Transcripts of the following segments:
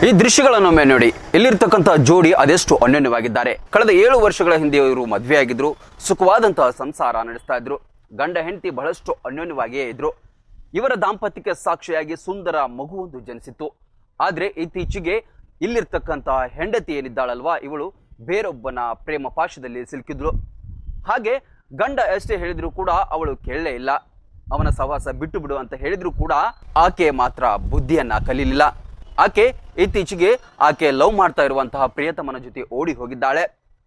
ಈ ದೃಶ್ಯಗಳನ್ನೊಮ್ಮೆ ನೋಡಿ. ಇಲ್ಲಿರ್ತಕ್ಕಂಥ ಜೋಡಿ ಅದೆಷ್ಟು ಅನ್ಯೋನ್ಯವಾಗಿದ್ದಾರೆ. ಕಳೆದ 7 ವರ್ಷಗಳ ಹಿಂದೆ ಇವರು ಮದುವೆಯಾಗಿದ್ರು, ಸುಖವಾದಂತಹ ಸಂಸಾರ ನಡೆಸ್ತಾ ಇದ್ರು. ಗಂಡ ಹೆಂಡತಿ ಬಹಳಷ್ಟು ಅನ್ಯೋನ್ಯವಾಗಿಯೇ ಇದ್ರು. ಇವರ ದಾಂಪತ್ಯಕ್ಕೆ ಸಾಕ್ಷಿಯಾಗಿ ಸುಂದರ ಮಗುವೊಂದು ಜನಿಸಿತ್ತು. ಆದ್ರೆ ಇತ್ತೀಚೆಗೆ ಇಲ್ಲಿರ್ತಕ್ಕಂತಹ ಹೆಂಡತಿ ಏನಿದ್ದಾಳಲ್ವಾ, ಇವಳು ಬೇರೊಬ್ಬನ ಪ್ರೇಮ ಪಾಶದಲ್ಲಿ ಸಿಲುಕಿದ್ಳು. ಹಾಗೆ ಗಂಡ ಎಷ್ಟೇ ಹೇಳಿದ್ರು ಕೂಡ ಅವಳು ಕೇಳಲೇ ಇಲ್ಲ. ಅವನ ಸಹವಾಸ ಬಿಟ್ಟು ಬಿಡು ಅಂತ ಹೇಳಿದ್ರು ಕೂಡ ಆಕೆ ಮಾತ್ರ ಬುದ್ಧಿಯನ್ನ ಕಲೀಲಿಲ್ಲ. ಆಕೆ ಇತ್ತೀಚೆಗೆ ಲವ್ ಮಾಡ್ತಾ ಇರುವಂತಹ ಪ್ರಿಯತಮನ ಜೊತೆ ಓಡಿ ಹೋಗಿದ್ದಾಳೆ.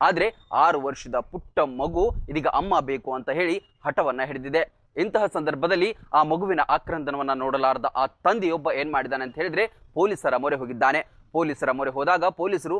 ಆದ್ರೆ 6 ವರ್ಷದ ಪುಟ್ಟ ಮಗು ಇದೀಗ ಅಮ್ಮ ಬೇಕು ಅಂತ ಹೇಳಿ ಹಠವನ್ನ ಹಿಡಿದಿದೆ. ಇಂತಹ ಸಂದರ್ಭದಲ್ಲಿ ಆ ಮಗುವಿನ ಆಕ್ರಂದನವನ್ನ ನೋಡಲಾರದ ಆ ತಂದೆಯೊಬ್ಬ ಏನ್ ಮಾಡಿದಾನೆ ಅಂತ ಹೇಳಿದ್ರೆ ಪೊಲೀಸರ ಮೊರೆ ಹೋಗಿದ್ದಾನೆ. ಪೊಲೀಸರ ಮೊರೆ ಹೋದಾಗ ಪೊಲೀಸರು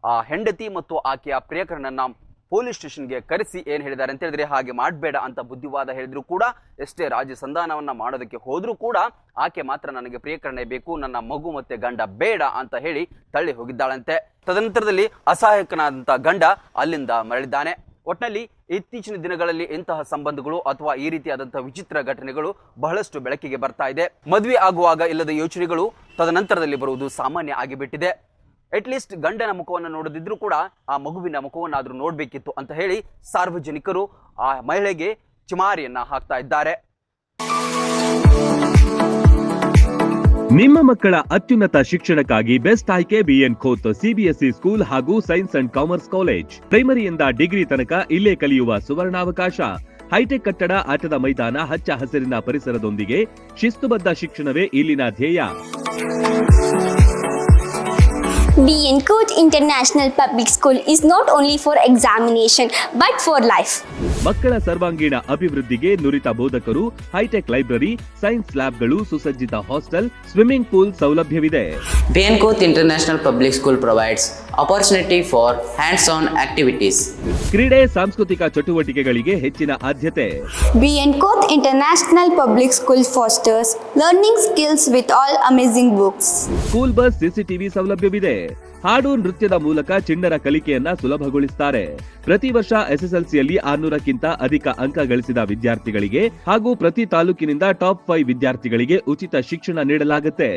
ಆ ಹೆಂಡತಿ ಮತ್ತು ಆಕೆಯ ಪ್ರಿಯಕರನನ್ನ ಪೊಲೀಸ್ ಸ್ಟೇಷನ್ಗೆ ಕರೆಸಿ ಏನ್ ಹೇಳಿದ್ದಾರೆ ಅಂತ ಹೇಳಿದ್ರೆ, ಹಾಗೆ ಮಾಡಬೇಡ ಅಂತ ಬುದ್ಧಿವಾದ ಹೇಳಿದ್ರು ಕೂಡ, ಎಷ್ಟೇ ರಾಜ್ಯ ಸಂಧಾನವನ್ನ ಮಾಡೋದಕ್ಕೆ ಹೋದ್ರೂ ಕೂಡ ಆಕೆ ಮಾತ್ರ ನನಗೆ ಪ್ರಿಯಕರಣೆ ಬೇಕು, ನನ್ನ ಮಗು ಮತ್ತೆ ಗಂಡ ಬೇಡ ಅಂತ ಹೇಳಿ ತಳ್ಳಿ ಹೋಗಿದ್ದಾಳಂತೆ. ತದನಂತರದಲ್ಲಿ ಅಸಹಾಯಕನಾದಂತಹ ಗಂಡ ಅಲ್ಲಿಂದ ಮರಳಿದ್ದಾನೆ. ಒಟ್ಟಿನಲ್ಲಿ ಇತ್ತೀಚಿನ ದಿನಗಳಲ್ಲಿ ಇಂತಹ ಸಂಬಂಧಗಳು ಅಥವಾ ಈ ರೀತಿಯಾದಂತಹ ವಿಚಿತ್ರ ಘಟನೆಗಳು ಬಹಳಷ್ಟು ಬೆಳಕಿಗೆ ಬರ್ತಾ ಇದೆ. ಮದುವೆ ಆಗುವಾಗ ಇಲ್ಲದ ಯೋಚನೆಗಳು ತದನಂತರದಲ್ಲಿ ಬರುವುದು ಸಾಮಾನ್ಯ ಆಗಿಬಿಟ್ಟಿದೆ. ಅಟ್ಲೀಸ್ಟ್ ಗಂಡನ ಮುಖವನ್ನು ನೋಡದಿದ್ರೂ ಕೂಡ ಆ ಮಗುವಿನ ಮುಖವನ್ನಾದ್ರೂ ನೋಡ್ಬೇಕಿತ್ತು ಅಂತ ಹೇಳಿ ಸಾರ್ವಜನಿಕರು ಆ ಮಹಿಳೆಗೆ ಚಿಮಾರಿಯನ್ನ ಹಾಕ್ತಾ ಇದ್ದಾರೆ. ನಿಮ್ಮ ಮಕ್ಕಳ ಅತ್ಯುನ್ನತ ಶಿಕ್ಷಣಕ್ಕಾಗಿ ಬೆಸ್ಟ್ ಆಯ್ಕೆ ಬಿಎನ್ ಖೋತ್ ಸಿಬಿಎಸ್ಇ ಸ್ಕೂಲ್ ಹಾಗೂ ಸೈನ್ಸ್ ಅಂಡ್ ಕಾಮರ್ಸ್ ಕಾಲೇಜ್. ಪ್ರೈಮರಿಯಿಂದ ಡಿಗ್ರಿ ತನಕ ಇಲ್ಲೇ ಕಲಿಯುವ ಸುವರ್ಣಾವಕಾಶ. ಹೈಟೆಕ್ ಕಟ್ಟಡ, ಆಟದ ಮೈದಾನ, ಹಚ್ಚ ಹಸಿರಿನ ಪರಿಸರದೊಂದಿಗೆ ಶಿಸ್ತುಬದ್ಧ ಶಿಕ್ಷಣವೇ ಇಲ್ಲಿನ ಧ್ಯೇಯ. BN Coach International Public School is not only for examination but for life. ಮಕ್ಕಳ ಸರ್ವಾಂಗೀಣ ಅಭಿವೃದ್ಧಿಗೆ ನುರಿತ ಬೋಧಕರು, ಹೈಟೆಕ್ ಲೈಬ್ರರಿ, ಸೈನ್ಸ್ ಲ್ಯಾಬ್ಗಳು, ಸುಸಜ್ಜಿತ ಹಾಸ್ಟೆಲ್, ಸ್ವಿಮ್ಮಿಂಗ್ ಪೂಲ್ ಸೌಲಭ್ಯವಿದೆ. BN Coach International Public School provides opportunity for hands-on activities. ಕ್ರೀಡೆ, ಸಾಂಸ್ಕೃತಿಕ ಚಟುವಟಿಕೆಗಳಿಗೆ ಹೆಚ್ಚಿನ ಆದ್ಯತೆ. BN Coach International Public School fosters learning skills with all amazing books. School bus, CCTV ಸೌಲಭ್ಯವಿದೆ. ಹಾಡು, ನೃತ್ಯದ ಮೂಲಕ ಚಿಣ್ಣರ ಕಲಿಕೆಯನ್ನ ಸುಲಭಗೊಳಿಸುತ್ತಾರೆ. ಪ್ರತಿ ವರ್ಷ ಎಸ್ಎಸ್ಎಲ್ಸಿಯಲ್ಲಿ 600ಕ್ಕಿಂತ ಅಧಿಕ ಅಂಕ ಗಳಿಸಿದ ವಿದ್ಯಾರ್ಥಿಗಳಿಗೆ ಹಾಗೂ ಪ್ರತಿ ತಾಲೂಕಿನಿಂದ ಟಾಪ್ 5 ವಿದ್ಯಾರ್ಥಿಗಳಿಗೆ ಉಚಿತ ಶಿಕ್ಷಣ ನೀಡಲಾಗುತ್ತೆ.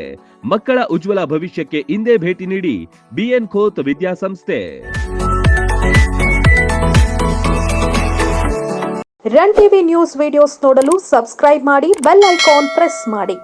ಮಕ್ಕಳ ಉಜ್ವಲ ಭವಿಷ್ಯಕ್ಕೆ ಇಂದೇ ಭೇಟಿ ನೀಡಿ ಬಿಎನ್ ಖೋತ್ ವಿದ್ಯಾಸಂಸ್ಥೆ. ರನ್ ಟಿವಿ ನ್ಯೂಸ್ ವಿಡಿಯೋಸ್ ನೋಡಲು ಸಬ್ಸ್ಕ್ರೈಬ್ ಮಾಡಿ, ಬೆಲ್ ಐಕಾನ್ ಪ್ರೆಸ್ ಮಾಡಿ.